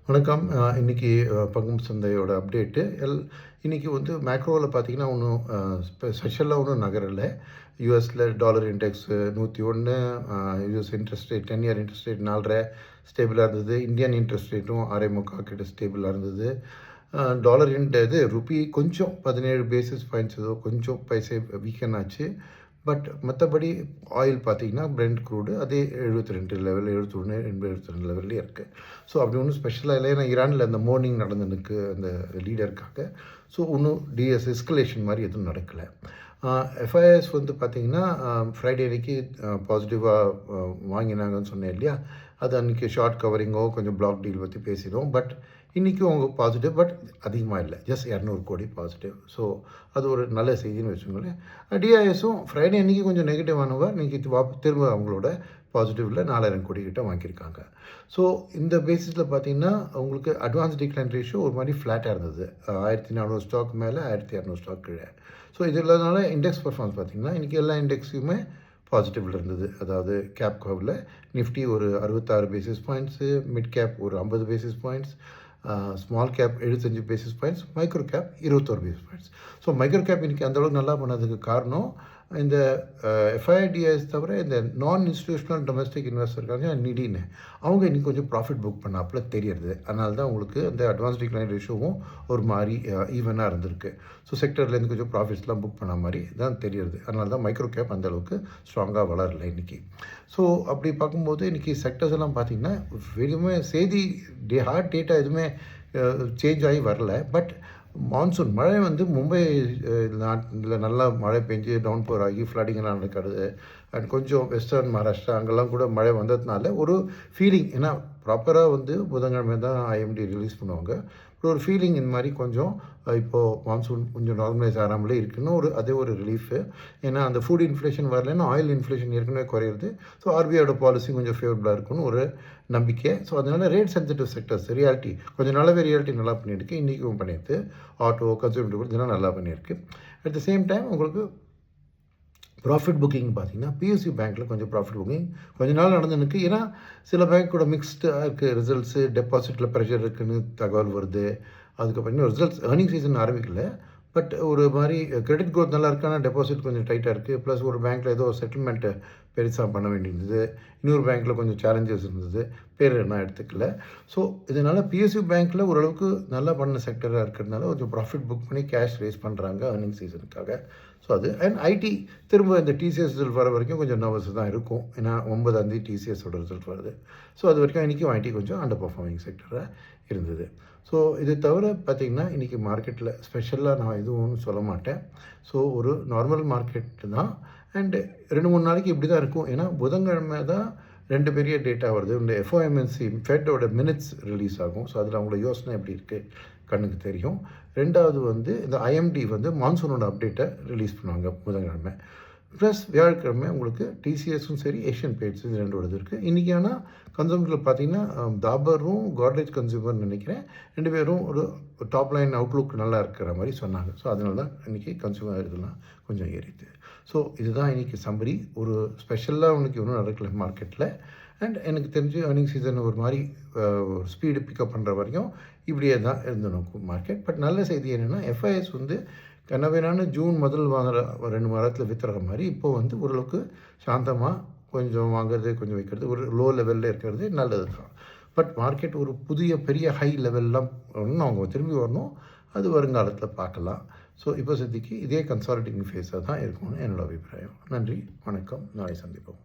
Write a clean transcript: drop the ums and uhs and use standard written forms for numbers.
வணக்கம். இன்னைக்கு பங்கும் சந்தையோட அப்டேட்டு. இன்னைக்கு வந்து மேக்ரோவில் பார்த்தீங்கன்னா, ஒன்றும் ஸ்பெஷலாக ஒன்றும் நகரல. யுஎஸ்ல dollar index 101, US interest rate 10 year interest rate 4.5 ஸ்டேபிளாக இருந்தது. இந்தியன் இன்ட்ரெஸ்ட் ரேட்டும் 6.25 கிட்ட ஸ்டேபிளாக இருந்தது. டாலர் இது ருப்பி கொஞ்சம் 17 பேசிஸ் பாயிண்ட்ஸ் ஏதோ கொஞ்சம் பைசே வீக்கன் ஆச்சு. பட் மற்றபடி ஆயில் பார்த்தீங்கன்னா பிரெண்ட் க்ரூடு அதே 72 லெவல் 71 82 லெவல்லே இருக்குது. ஸோ அப்படி ஒன்றும் ஸ்பெஷலாக இல்லை. ஏன்னா ஈரானில் அந்த மார்னிங் நடந்ததுக்கு அந்த லீடருக்காக ஸோ ஒன்றும் எஸ்கலேஷன் மாதிரி எதுவும் நடக்கலை. எஃப்ஐஎஸ் வந்து பார்த்திங்கன்னா ஃப்ரைடே அன்றைக்கி பாசிட்டிவாக வாங்கினாங்கன்னு சொன்னேன் இல்லையா, அது அன்றைக்கி ஷார்ட் கவரிங்கோ கொஞ்சம் பிளாக் டீல் பற்றி பேசிடும். பட் இன்றைக்கும் அவங்க பாசிட்டிவ், பட் அதிகமாக இல்லை, ஜஸ்ட் 200 கோடி பாசிட்டிவ். ஸோ அது ஒரு நல்ல செய்தின்னு வச்சுக்கோங்களேன். டிஐஎஸும் ஃப்ரைடே அன்றைக்கி கொஞ்சம் நெகட்டிவானவங்க இன்றைக்கி திரும்ப அவங்களோட பாசிட்டிவில் 4000 கோடி கிட்ட வாங்கியிருக்காங்க. ஸோ இந்த பேசிஸில் பார்த்தீங்கன்னா உங்களுக்கு அட்வான்ஸ் டிக்ளைன் ரேஷியோ ஒரு மாதிரி ஃப்ளாட்டாக இருந்தது. 1400 ஸ்டாக் மேலே 1200 ஸ்டாக் கீழே. ஸோ இது இல்லாதனால இண்டெக்ஸ் பர்ஃபார்மன்ஸ் பார்த்திங்கன்னா இன்றைக்கி எல்லா இண்டெக்ஸுமே பாசிட்டிவில் இருந்தது. அதாவது கேப் கவில் நிஃப்டி ஒரு 66 பேசிஸ் பாயிண்ட்ஸு, மிட் கேப் ஒரு 50 basis points, small cap 75 basis points, micro gap 21 basis points. So micro gap இன்றைக்கி அந்தளவுக்கு நல்லா பண்ணதுக்கு காரணம் இந்த எஃப்ஐடிஎஸ் தவிர இந்த நான் இன்ஸ்டிடியூஷனல் டொமஸ்டிக் இன்வெஸ்டர் இருக்காங்க நிடின்னு அவங்க இன்றைக்கி கொஞ்சம் ப்ராஃபிட் புக் பண்ணாப்புல தெரியறது. அதனால தான் உங்களுக்கு அந்த அட்வான்ஸ் டிக்ளைன் ரேஷியோவும் ஒரு மாதிரி ஈவனாக இருந்திருக்கு. ஸோ செக்டர்லேருந்து கொஞ்சம் ப்ராஃபிட்ஸ்லாம் புக் பண்ண மாதிரி தான் தெரியறது. அதனால தான் மைக்ரோ கேப் அந்தளவுக்கு ஸ்ட்ராங்காக வளரலை இன்றைக்கி. ஸோ அப்படி பார்க்கும்போது இன்றைக்கி செக்டர்ஸ் எல்லாம் பார்த்திங்கன்னா வெறுமே செய்தி ஹார்ட் டேட்டா எதுவுமே சேஞ்ச் ஆகி வரல. பட் மான்சூன் மழை வந்து மும்பை நாட்டில் நல்லா மழை பெஞ்சு டவுன் போர் ஆகி ஃப்ளட்டிங்லாம் நடக்கிறது. அண்ட் கொஞ்சம் வெஸ்டர்ன் மகாராஷ்டிரா அங்கெல்லாம் கூட மழை வந்ததுனால ஒரு ஃபீலிங், ஏன்னா ப்ராப்பராக வந்து புதன்கிழமை தான் ஐஎம்டி ரிலீஸ் பண்ணுவாங்க. ஒரு ஃபீலிங் இந்த மாதிரி கொஞ்சம் இப்போது மான்சூன் கொஞ்சம் நார்மலைஸ் ஆகாமலே இருக்குன்னு அதே ஒரு ரிலீஃபு. ஏன்னா அந்த ஃபுட் இன்ஃப்ளேஷன் வரலன்னா ஆயில் இன்ஃப்ளேஷன் ஏற்கனவே குறையிறது. ஸோ ஆர்பிஐயோட பாலிசி கொஞ்சம் ஃபேவரபுளாக இருக்குன்னு ஒரு நம்பிக்கை. ஸோ அதனால் ரேட் சென்சிட்டிவ் செக்டர்ஸ் ரியாலிட்டி கொஞ்சம் நல்லாவே ரியாலிட்டி நல்லா பண்ணியிருக்கு. இன்றைக்கும் பண்ணியிருக்கு. ஆட்டோ கன்சூமர் இதெல்லாம் நல்லா பண்ணியிருக்கு. அட் த சேம் டைம் உங்களுக்கு ப்ராஃபிட் புக்கிங் பார்த்திங்கன்னா பிஎஸ்சி பேங்க்கில் கொஞ்சம் ப்ராஃபிட் புக்கிங் கொஞ்ச நாள் நடந்துருக்கு. ஏன்னா சில பேங்க் கூட மிக்ஸ்டாக இருக்குது ரிசல்ட்ஸு, டெபாசிட்டில் ப்ரெஷர் இருக்குதுன்னு தகவல் வருது. அதுக்கப்புறம் இன்னும் ரிசல்ட்ஸ் ஏர்னிங் சீசன் ஆரம்பிக்கல. பட் ஒரு மாதிரி கிரெடிட் க்ரோத் நல்லா இருக்குது, ஆனால் டெபாசிட் கொஞ்சம் டைட்டாக இருக்குது. ப்ளஸ் ஒரு பேங்க்கில் ஏதோ செட்டில்மெண்ட்டு பெருசாக பண்ண வேண்டியிருந்தது. இன்னொரு பேங்க்கில் கொஞ்சம் சேலஞ்சஸ் இருந்தது, பேர் என்ன எடுத்துக்கல. ஸோ இதனால் பிஎஸ்யூ பேங்க்கில் ஓரளவுக்கு நல்லா பண்ண செக்டராக இருக்கிறதுனால கொஞ்சம் ப்ராஃபிட் புக் பண்ணி கேஷ் ரேஸ் பண்ணுறாங்க ஏர்னிங் சீசனுக்காக. ஸோ அது அண்ட் ஐடி திரும்ப இந்த டிசிஎஸ் ரிசல்ட் வர வரைக்கும் கொஞ்சம் நர்வஸ் தான் இருக்கும். ஏன்னா 9ஆம் டிசிஎஸோட ரிசல்ட் வருது. ஸோ அது வரைக்கும் இன்றைக்கும் ஐடி கொஞ்சம் அண்டர் பர்ஃபார்மிங் செக்டராக இருந்தது. ஸோ இது தவிர பார்த்திங்கன்னா இன்றைக்கி மார்க்கெட்டில் ஸ்பெஷலாக நான் எதுவும் சொல்ல மாட்டேன். ஸோ ஒரு நார்மல் மார்க்கெட்டு தான். அண்டு 2-3 நாளைக்கு இப்படி தான் இருக்கும். ஏன்னா புதன்கிழமை தான் 2 பெரிய டேட்டா வருது. இந்த எஃப்ஓஎம்என்சி ஃபெட்டோட மினிட்ஸ் ரிலீஸ் ஆகும். ஸோ அதில் அவங்களோட யோசனை எப்படி இருக்குது கண்ணுக்கு தெரியும். 2வது வந்து இந்த ஐஎம்டி வந்து மான்சூனோட அப்டேட்டை ரிலீஸ் பண்ணுவாங்க புதன்கிழமை. ப்ளஸ் வியாழக்கிழமை உங்களுக்கு டிசிஎஸும் சரி ஏஷியன் பெயிண்ட்ஸ் இது 2 இருக்குது. இன்றைக்கி ஆனால் கன்சூமரில் பார்த்தீங்கன்னா தாபரும் காட்ரேஜ் கன்சூமர்னு நினைக்கிறேன் 2 பேரும் ஒரு டாப் லைன் அவுட்லுக் நல்லா இருக்கிற மாதிரி சொன்னாங்க. ஸோ அதனால தான் இன்றைக்கி கன்சூமர் இதெல்லாம் கொஞ்சம் ஏறிது. ஸோ இதுதான் இன்றைக்கி சம்பரி. ஒரு ஸ்பெஷலாக இன்றைக்கி ஒன்றும் நடக்கல மார்க்கெட்டில். அண்ட் எனக்கு தெரிஞ்சு ஏர்னிங் சீசன் ஒரு மாதிரி ஸ்பீடு பிக்கப் பண்ணுற வரைக்கும் இப்படியே தான் இருந்து நோக்கும் மார்க்கெட். பட் நல்ல செய்தி என்னென்னா எஃப்ஐஎஸ் வந்து கனவேனான ஜூன் முதல் வாங்குற 2 வாரத்தில் வித்துற மாதிரி இப்போது வந்து ஓரளவுக்கு சாந்தமாக கொஞ்சம் வாங்குறது கொஞ்சம் வைக்கிறது ஒரு லோ லெவலில் இருக்கிறது நல்லது தான். பட் மார்க்கெட் ஒரு புதிய பெரிய ஹை லெவல்லாம் ஒன்றும் அவங்க திரும்பி வரணும், அது வருங்காலத்தில் பார்க்கலாம். ஸோ இப்போ சத்திக்கு இதே கன்சாலிடேட்டிங் ஃபேஸாக தான் இருக்கும்னு என்னோடய அபிப்பிராயம். நன்றி, வணக்கம், நாளை சந்திப்போம்.